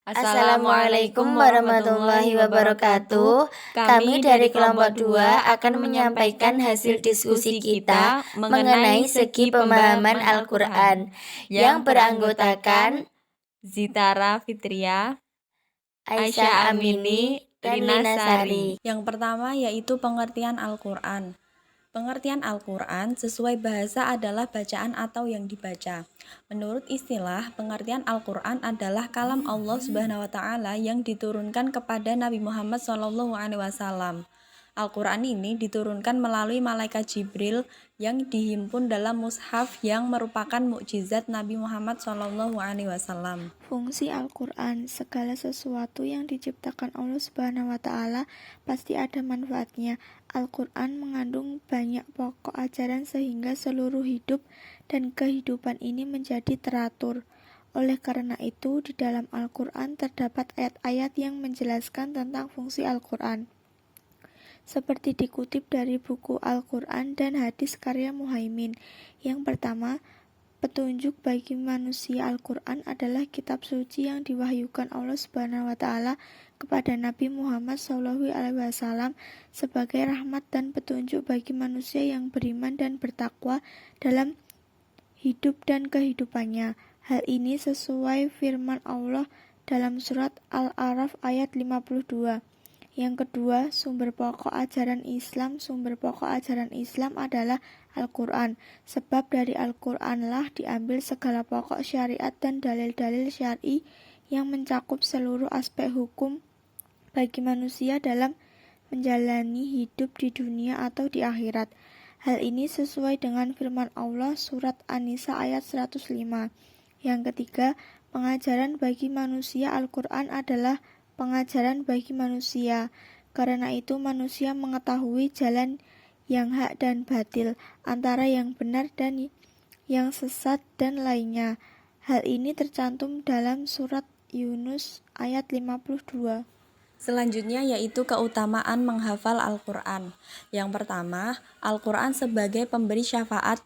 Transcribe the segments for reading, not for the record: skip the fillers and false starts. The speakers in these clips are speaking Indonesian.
Assalamualaikum warahmatullahi wabarakatuh. Kami dari kelompok 2 akan menyampaikan hasil diskusi kita mengenai segi pemahaman Al-Quran yang beranggotakan Zitara Fitria, Aisyah Amini, dan Lina Sari. Yang pertama yaitu pengertian Al-Quran. Pengertian Al-Quran sesuai bahasa adalah bacaan atau yang dibaca. Menurut istilah, pengertian Al-Quran adalah kalam Allah Subhanahu wa Ta'ala yang diturunkan kepada Nabi Muhammad SAW. Al-Quran ini diturunkan melalui malaikat Jibril yang dihimpun dalam mushaf yang merupakan mukjizat Nabi Muhammad SAW. Fungsi Al-Quran, segala sesuatu yang diciptakan Allah Subhanahu wa Ta'ala pasti ada manfaatnya. Al-Quran mengandung banyak pokok ajaran sehingga seluruh hidup dan kehidupan ini menjadi teratur. Oleh karena itu, di dalam Al-Quran terdapat ayat-ayat yang menjelaskan tentang fungsi Al-Quran. Seperti dikutip dari buku Al-Quran dan hadis karya Muhaimin. Yang pertama, petunjuk bagi manusia. Al-Quran adalah kitab suci yang diwahyukan Allah Subhanahu wa Ta'ala kepada Nabi Muhammad SAW sebagai rahmat dan petunjuk bagi manusia yang beriman dan bertakwa dalam hidup dan kehidupannya. Hal ini sesuai firman Allah dalam surat Al-A'raf ayat 52. Yang kedua, sumber pokok ajaran Islam. Sumber pokok ajaran Islam adalah Al-Quran, sebab dari Al-Quranlah diambil segala pokok syariat dan dalil-dalil syar'i yang mencakup seluruh aspek hukum bagi manusia dalam menjalani hidup di dunia atau di akhirat. Hal ini sesuai dengan firman Allah surat An-Nisa ayat 105. Yang ketiga, pengajaran bagi manusia. Al-Quran adalah pengajaran bagi manusia. Karena itu manusia mengetahui jalan yang hak dan batil, antara yang benar dan yang sesat dan lainnya. Hal ini tercantum dalam surat Yunus ayat 52. Selanjutnya yaitu keutamaan menghafal Al-Quran. Yang pertama, Al-Quran sebagai pemberi syafaat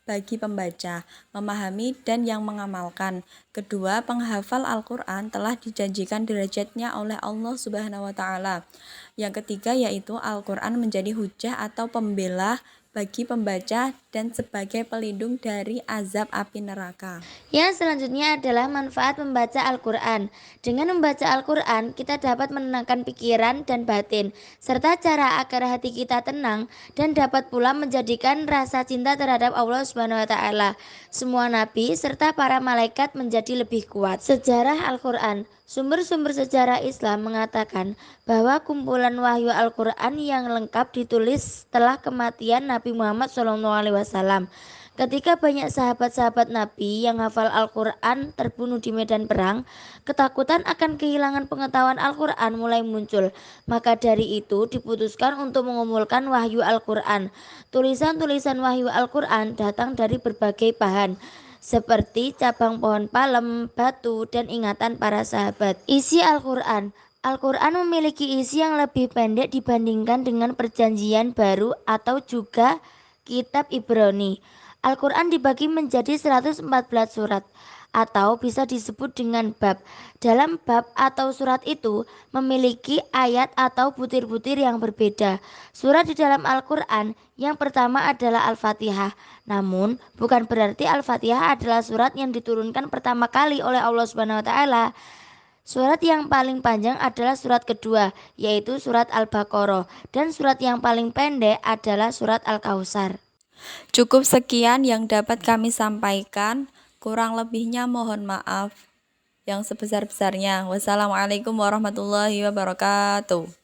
bagi pembaca, memahami dan yang mengamalkan. Kedua, penghafal Al-Quran telah dijanjikan derajatnya oleh Allah Subhanahu wa Ta'ala. Yang ketiga yaitu Al-Quran menjadi hujah atau pembela bagi pembaca dan sebagai pelindung dari azab api neraka. Yang selanjutnya adalah manfaat membaca Al-Quran. Dengan membaca Al-Quran, kita dapat menenangkan pikiran dan batin, serta cara agar hati kita tenang dan dapat pula menjadikan rasa cinta terhadap Allah Subhanahu wa Ta'ala. Semua nabi serta para malaikat menjadi lebih kuat. Sejarah Al-Quran. Sumber-sumber sejarah Islam mengatakan bahwa kumpulan wahyu Al-Quran yang lengkap ditulis setelah kematian Nabi Muhammad SAW. Ketika banyak sahabat-sahabat Nabi yang hafal Al-Quran terbunuh di medan perang, ketakutan akan kehilangan pengetahuan Al-Quran mulai muncul. Maka dari itu diputuskan untuk mengumpulkan wahyu Al-Quran. Tulisan-tulisan wahyu Al-Quran datang dari berbagai bahan, seperti cabang pohon palem, batu, dan ingatan para sahabat. Isi Al-Quran. Al-Quran memiliki isi yang lebih pendek dibandingkan dengan Perjanjian Baru atau juga Kitab Ibrani. Al-Quran dibagi menjadi 114 surat atau bisa disebut dengan bab. Dalam bab atau surat itu memiliki ayat atau butir-butir yang berbeda. Surat di dalam Al-Quran yang pertama adalah Al-Fatihah. Namun bukan berarti Al-Fatihah adalah surat yang diturunkan pertama kali oleh Allah Subhanahu wa Ta'ala. Surat yang paling panjang adalah surat kedua, yaitu surat Al-Baqarah, dan surat yang paling pendek adalah surat Al-Kautsar. Cukup sekian yang dapat kami sampaikan. Kurang lebihnya mohon maaf yang sebesar-besarnya. Wassalamualaikum warahmatullahi wabarakatuh.